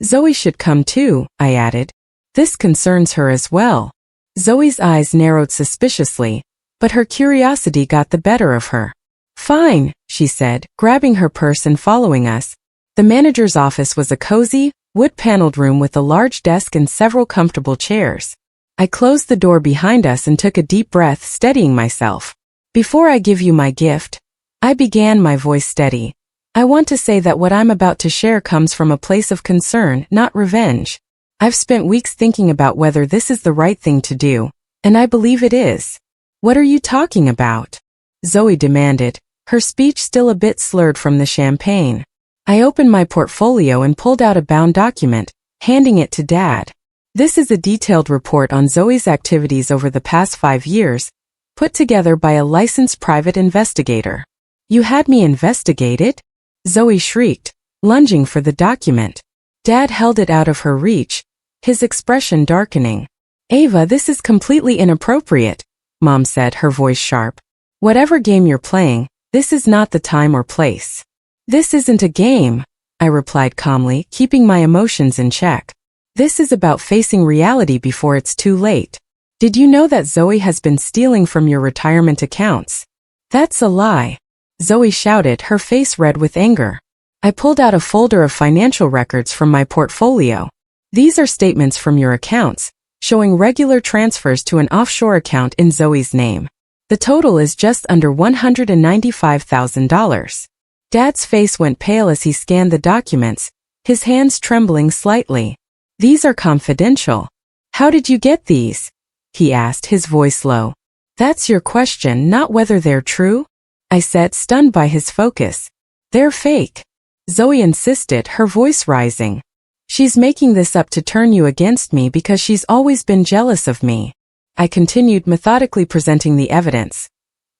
Zoe should come too, I added. This concerns her as well. Zoe's eyes narrowed suspiciously, but her curiosity got the better of her. Fine, she said, grabbing her purse and following us. The manager's office was a cozy, wood-paneled room with a large desk and several comfortable chairs. I closed the door behind us and took a deep breath, steadying myself. Before I give you my gift, I began, my voice steady. I want to say that what I'm about to share comes from a place of concern, not revenge. I've spent weeks thinking about whether this is the right thing to do, and I believe it is. What are you talking about? Zoe demanded, her speech still a bit slurred from the champagne. I opened my portfolio and pulled out a bound document, handing it to Dad. This is a detailed report on Zoe's activities over the past 5 years, put together by a licensed private investigator. You had me investigated? Zoe shrieked, lunging for the document. Dad held it out of her reach, his expression darkening. Ava, this is completely inappropriate, Mom said, her voice sharp. Whatever game you're playing, this is not the time or place. This isn't a game, I replied calmly, keeping my emotions in check. This is about facing reality before it's too late. Did you know that Zoe has been stealing from your retirement accounts? That's a lie. Zoe shouted, her face red with anger. I pulled out a folder of financial records from my portfolio. These are statements from your accounts, showing regular transfers to an offshore account in Zoe's name. The total is just under $195,000. Dad's face went pale as he scanned the documents, his hands trembling slightly. These are confidential. How did you get these? He asked, his voice low. That's your question, not whether they're true? I said, stunned by his focus. They're fake. Zoe insisted, her voice rising. She's making this up to turn you against me because she's always been jealous of me. I continued, methodically presenting the evidence.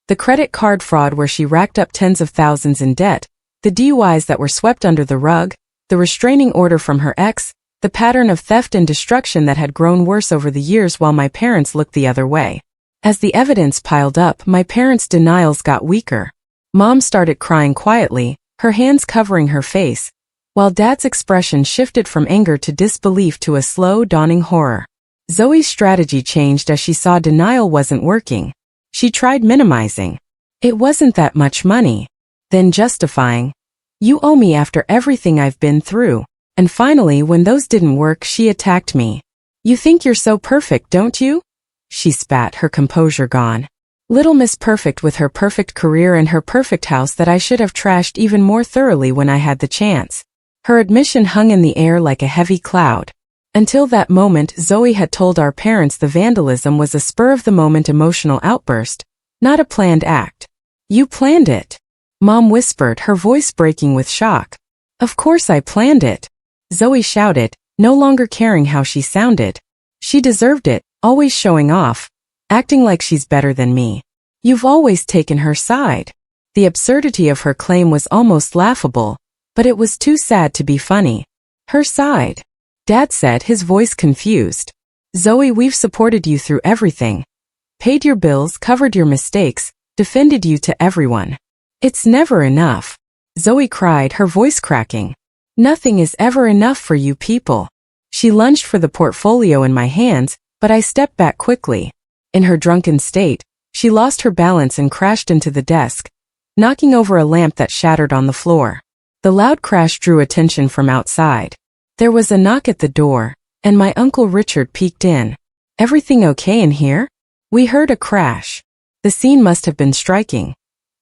The credit card fraud where she racked up tens of thousands in debt, the DUIs that were swept under the rug, the restraining order from her ex, the pattern of theft and destruction that had grown worse over the years while my parents looked the other way. As the evidence piled up, my parents' denials got weaker. Mom started crying quietly, her hands covering her face, while Dad's expression shifted from anger to disbelief to a slow, dawning horror. Zoe's strategy changed as she saw denial wasn't working. She tried minimizing. It wasn't that much money. Then justifying. You owe me after everything I've been through. And finally, when those didn't work, she attacked me. You think you're so perfect, don't you? She spat, her composure gone. Little Miss Perfect with her perfect career and her perfect house that I should have trashed even more thoroughly when I had the chance. Her admission hung in the air like a heavy cloud. Until that moment, Zoe had told our parents the vandalism was a spur-of-the-moment emotional outburst, not a planned act. You planned it, Mom whispered, her voice breaking with shock. Of course I planned it, Zoe shouted, no longer caring how she sounded. She deserved it, always showing off, acting like she's better than me. You've always taken her side. The absurdity of her claim was almost laughable, but it was too sad to be funny. Her side? Dad said, his voice confused. Zoe, we've supported you through everything. Paid your bills, covered your mistakes, defended you to everyone. It's never enough. Zoe cried, her voice cracking. Nothing is ever enough for you people. She lunged for the portfolio in my hands, but I stepped back quickly. In her drunken state, she lost her balance and crashed into the desk, knocking over a lamp that shattered on the floor. The loud crash drew attention from outside. There was a knock at the door, and my Uncle Richard peeked in. Everything okay in here? We heard a crash. The scene must have been striking.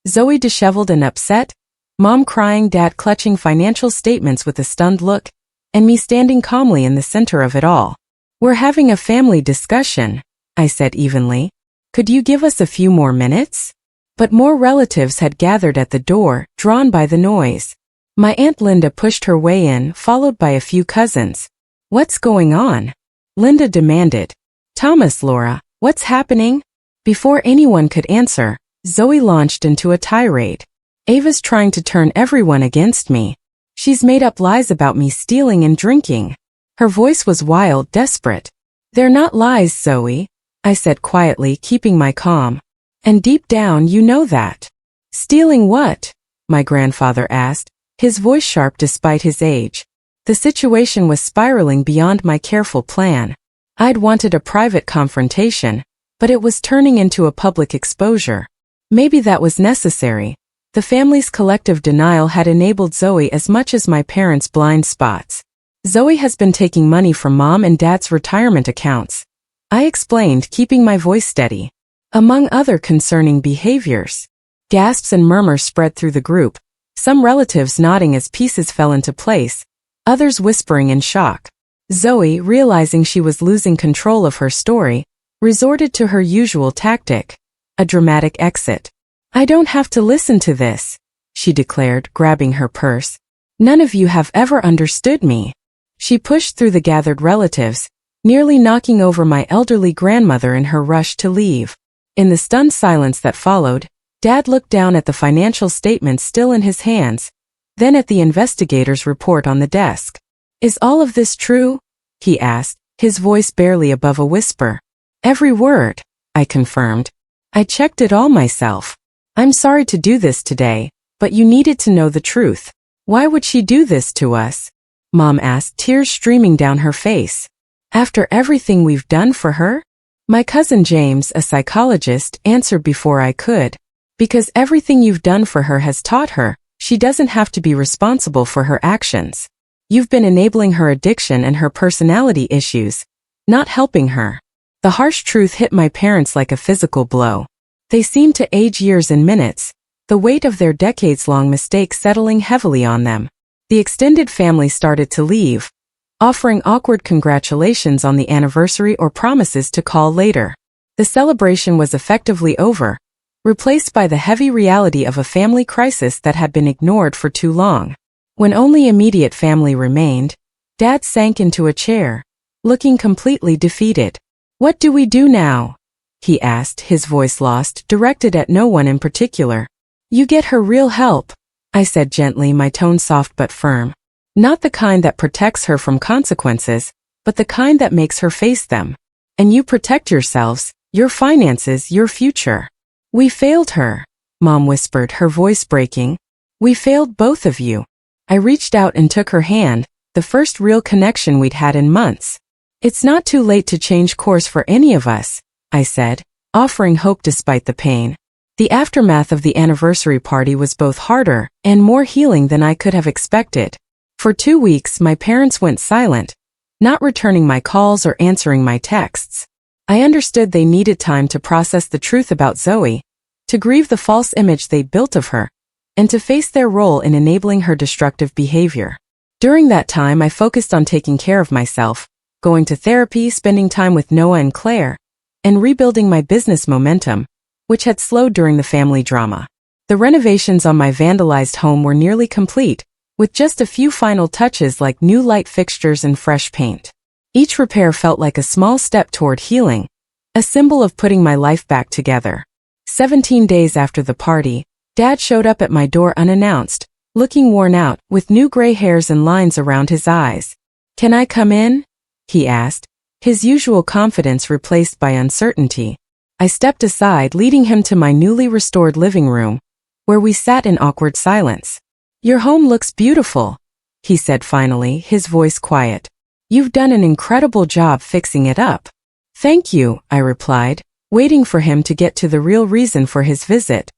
Zoe disheveled and upset, Mom crying, Dad clutching financial statements with a stunned look, and me standing calmly in the center of it all. We're having a family discussion, I said evenly. Could you give us a few more minutes? But more relatives had gathered at the door, drawn by the noise. My Aunt Linda pushed her way in, followed by a few cousins. What's going on? Linda demanded. Thomas, Laura, what's happening? Before anyone could answer, Zoe launched into a tirade. Ava's trying to turn everyone against me. She's made up lies about me stealing and drinking. Her voice was wild, desperate. They're not lies, Zoe, I said quietly, keeping my calm. And deep down you know that. Stealing what? My grandfather asked, his voice sharp despite his age. The situation was spiraling beyond my careful plan. I'd wanted a private confrontation, but it was turning into a public exposure. Maybe that was necessary. The family's collective denial had enabled Zoe as much as my parents' blind spots. Zoe has been taking money from Mom and Dad's retirement accounts, I explained, keeping my voice steady. Among other concerning behaviors. Gasps and murmurs spread through the group, some relatives nodding as pieces fell into place, others whispering in shock. Zoe, realizing she was losing control of her story, resorted to her usual tactic, a dramatic exit. I don't have to listen to this, she declared, grabbing her purse. None of you have ever understood me. She pushed through the gathered relatives, nearly knocking over my elderly grandmother in her rush to leave. In the stunned silence that followed, Dad looked down at the financial statements still in his hands, then at the investigator's report on the desk. Is all of this true? He asked, his voice barely above a whisper. Every word, I confirmed. I checked it all myself. I'm sorry to do this today, but you needed to know the truth. Why would she do this to us? Mom asked, tears streaming down her face. After everything we've done for her? My cousin James, a psychologist, answered before I could. Because everything you've done for her has taught her, she doesn't have to be responsible for her actions. You've been enabling her addiction and her personality issues, not helping her. The harsh truth hit my parents like a physical blow. They seemed to age years in minutes, the weight of their decades-long mistakes settling heavily on them. The extended family started to leave, offering awkward congratulations on the anniversary or promises to call later. The celebration was effectively over, replaced by the heavy reality of a family crisis that had been ignored for too long. When only immediate family remained, Dad sank into a chair, looking completely defeated. What do we do now? He asked, his voice lost, directed at no one in particular. You get her real help, I said gently, my tone soft but firm. Not the kind that protects her from consequences, but the kind that makes her face them. And you protect yourselves, your finances, your future. We failed her, Mom whispered, her voice breaking. We failed both of you. I reached out and took her hand, the first real connection we'd had in months. It's not too late to change course for any of us, I said, offering hope despite the pain. The aftermath of the anniversary party was both harder and more healing than I could have expected. For 2 weeks, my parents went silent, not returning my calls or answering my texts. I understood they needed time to process the truth about Zoe, to grieve the false image they built of her, and to face their role in enabling her destructive behavior. During that time, I focused on taking care of myself, going to therapy, spending time with Noah and Claire, and rebuilding my business momentum, which had slowed during the family drama. The renovations on my vandalized home were nearly complete, with just a few final touches like new light fixtures and fresh paint. Each repair felt like a small step toward healing, a symbol of putting my life back together. 17 days after the party, Dad showed up at my door unannounced, looking worn out, with new gray hairs and lines around his eyes. "Can I come in?" he asked, his usual confidence replaced by uncertainty. I stepped aside, leading him to my newly restored living room, where we sat in awkward silence. "Your home looks beautiful," he said finally, his voice quiet. "You've done an incredible job fixing it up." "Thank you," I replied, waiting for him to get to the real reason for his visit.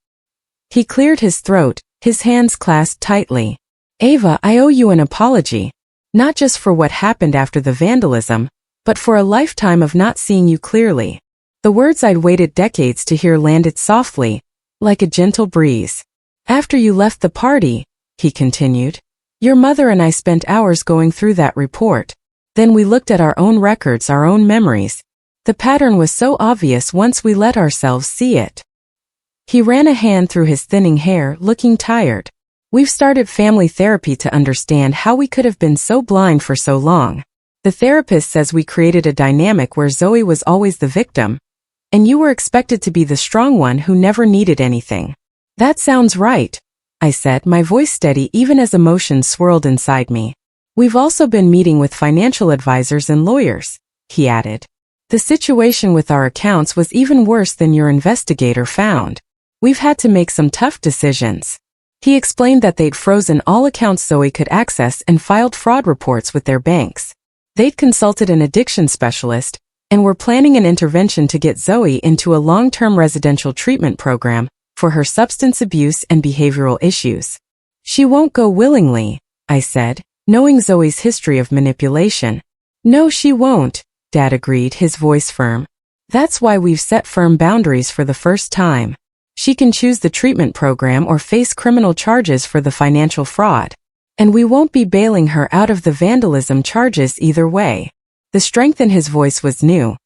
He cleared his throat, his hands clasped tightly. "Ava, I owe you an apology. Not just for what happened after the vandalism, but for a lifetime of not seeing you clearly." The words I'd waited decades to hear landed softly, like a gentle breeze. "After you left the party," he continued, "your mother and I spent hours going through that report. Then we looked at our own records, our own memories. The pattern was so obvious once we let ourselves see it." He ran a hand through his thinning hair, looking tired. "We've started family therapy to understand how we could have been so blind for so long. The therapist says we created a dynamic where Zoe was always the victim, and you were expected to be the strong one who never needed anything." "That sounds right," I said, my voice steady even as emotions swirled inside me. "We've also been meeting with financial advisors and lawyers," he added. "The situation with our accounts was even worse than your investigator found. We've had to make some tough decisions." He explained that they'd frozen all accounts Zoe could access and filed fraud reports with their banks. They'd consulted an addiction specialist and were planning an intervention to get Zoe into a long-term residential treatment program for her substance abuse and behavioral issues. "She won't go willingly," I said, knowing Zoe's history of manipulation. "No, she won't," Dad agreed, his voice firm. "That's why we've set firm boundaries for the first time. She can choose the treatment program or face criminal charges for the financial fraud. And we won't be bailing her out of the vandalism charges either way." The strength in his voice was new,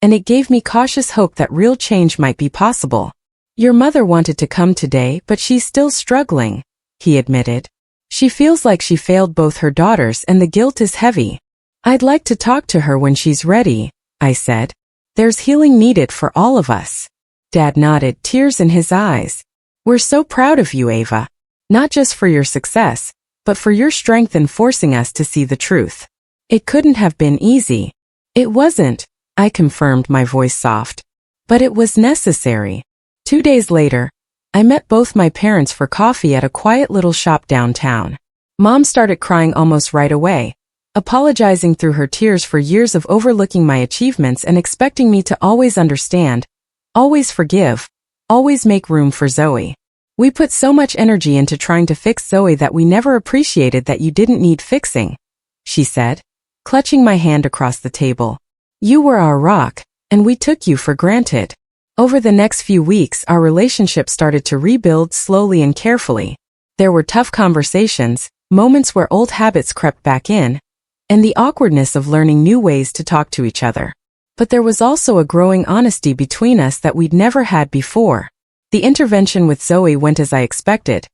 and it gave me cautious hope that real change might be possible. "Your mother wanted to come today, but she's still struggling," he admitted. "She feels like she failed both her daughters and the guilt is heavy. I'd like to talk to her when she's ready," I said. "There's healing needed for all of us." Dad nodded, tears in his eyes. "We're so proud of you, Ava. Not just for your success, but for your strength in forcing us to see the truth. It couldn't have been easy." "It wasn't," I confirmed, my voice soft. "But it was necessary." 2 days later, I met both my parents for coffee at a quiet little shop downtown. Mom started crying almost right away, apologizing through her tears for years of overlooking my achievements and expecting me to always understand, always forgive, always make room for Zoe. "We put so much energy into trying to fix Zoe that we never appreciated that you didn't need fixing," she said, clutching my hand across the table. "You were our rock, and we took you for granted." Over the next few weeks, our relationship started to rebuild slowly and carefully. There were tough conversations, moments where old habits crept back in, and the awkwardness of learning new ways to talk to each other. But there was also a growing honesty between us that we'd never had before. The intervention with Zoe went as I expected,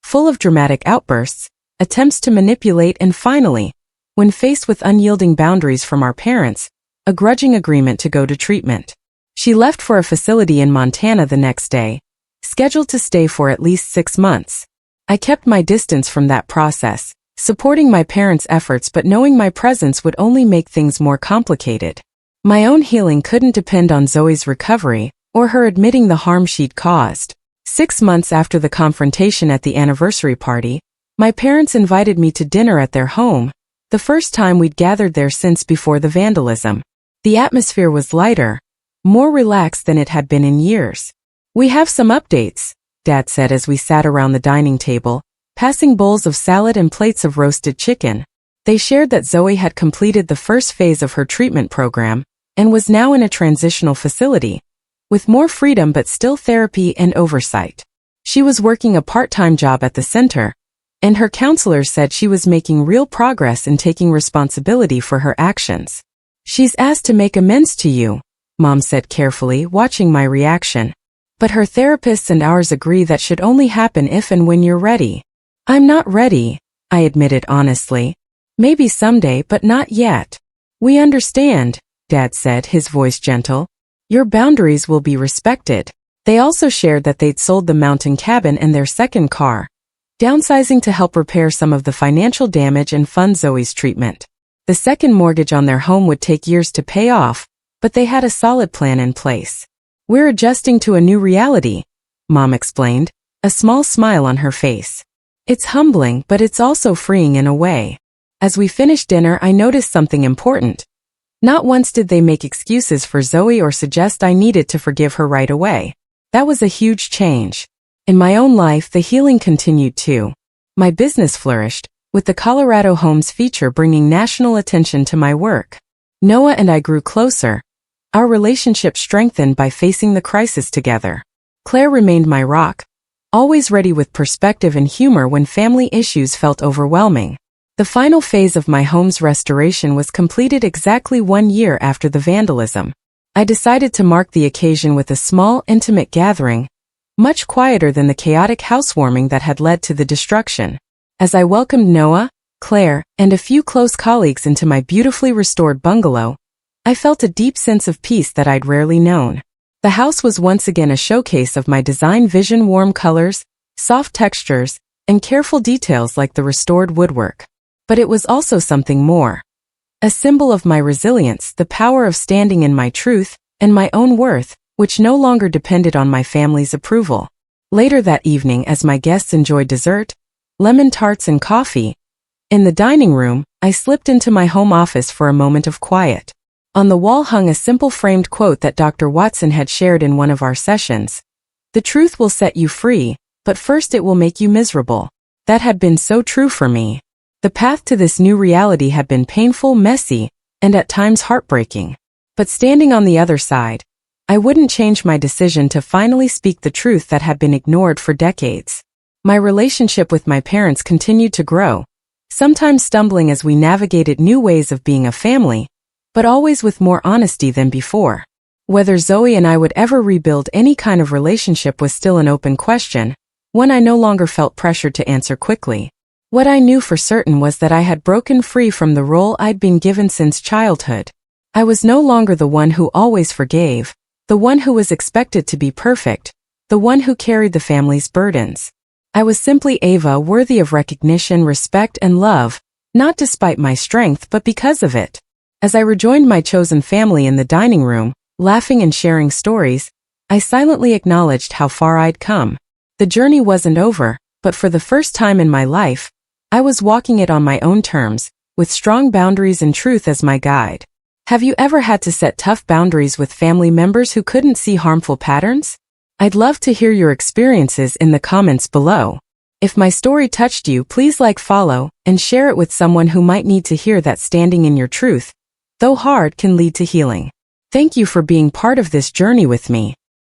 full of dramatic outbursts, attempts to manipulate, and finally, when faced with unyielding boundaries from our parents, a grudging agreement to go to treatment. She left for a facility in Montana the next day, scheduled to stay for at least 6 months. I kept my distance from that process, supporting my parents' efforts but knowing my presence would only make things more complicated. My own healing couldn't depend on Zoe's recovery or her admitting the harm she'd caused. 6 months after the confrontation at the anniversary party, my parents invited me to dinner at their home, the first time we'd gathered there since before the vandalism. The atmosphere was lighter, more relaxed than it had been in years. "We have some updates," Dad said as we sat around the dining table, passing bowls of salad and plates of roasted chicken. They shared that Zoe had completed the first phase of her treatment program and was now in a transitional facility, with more freedom but still therapy and oversight. She was working a part-time job at the center, and her counselor said she was making real progress in taking responsibility for her actions. "She's asked to make amends to you," Mom said carefully, watching my reaction. "But her therapists and ours agree that should only happen if and when you're ready." "I'm not ready," I admitted honestly. Maybe someday, but not yet. We understand, Dad said, his voice gentle. Your boundaries will be respected. They also shared that they'd sold the mountain cabin and their second car, downsizing to help repair some of the financial damage and fund Zoe's treatment. The second mortgage on their home would take years to pay off, but they had a solid plan in place. We're adjusting to a new reality, Mom explained, a small smile on her face. It's humbling, but it's also freeing in a way. As we finished dinner, I noticed something important. Not once did they make excuses for Zoe or suggest I needed to forgive her right away. That was a huge change. In my own life, the healing continued too. My business flourished, with the Colorado Homes feature bringing national attention to my work. Noah and I grew closer. Our relationship strengthened by facing the crisis together. Claire remained my rock, always ready with perspective and humor when family issues felt overwhelming. The final phase of my home's restoration was completed exactly 1 year after the vandalism. I decided to mark the occasion with a small, intimate gathering, much quieter than the chaotic housewarming that had led to the destruction. As I welcomed Noah, Claire, and a few close colleagues into my beautifully restored bungalow, I felt a deep sense of peace that I'd rarely known. The house was once again a showcase of my design vision: warm colors, soft textures, and careful details like the restored woodwork. But it was also something more. A symbol of my resilience, the power of standing in my truth, and my own worth, which no longer depended on my family's approval. Later that evening, as my guests enjoyed dessert, lemon tarts and coffee, in the dining room, I slipped into my home office for a moment of quiet. On the wall hung a simple framed quote that Dr. Watson had shared in one of our sessions. The truth will set you free, but first it will make you miserable. That had been so true for me. The path to this new reality had been painful, messy, and at times heartbreaking. But standing on the other side, I wouldn't change my decision to finally speak the truth that had been ignored for decades. My relationship with my parents continued to grow, sometimes stumbling as we navigated new ways of being a family, but always with more honesty than before. Whether Zoe and I would ever rebuild any kind of relationship was still an open question, one I no longer felt pressured to answer quickly. What I knew for certain was that I had broken free from the role I'd been given since childhood. I was no longer the one who always forgave, the one who was expected to be perfect, the one who carried the family's burdens. I was simply Ava, worthy of recognition, respect, and love, not despite my strength but because of it. As I rejoined my chosen family in the dining room, laughing and sharing stories, I silently acknowledged how far I'd come. The journey wasn't over, but for the first time in my life, I was walking it on my own terms, with strong boundaries and truth as my guide. Have you ever had to set tough boundaries with family members who couldn't see harmful patterns? I'd love to hear your experiences in the comments below. If my story touched you, please like, follow, and share it with someone who might need to hear that standing in your truth, though hard, can lead to healing. Thank you for being part of this journey with me.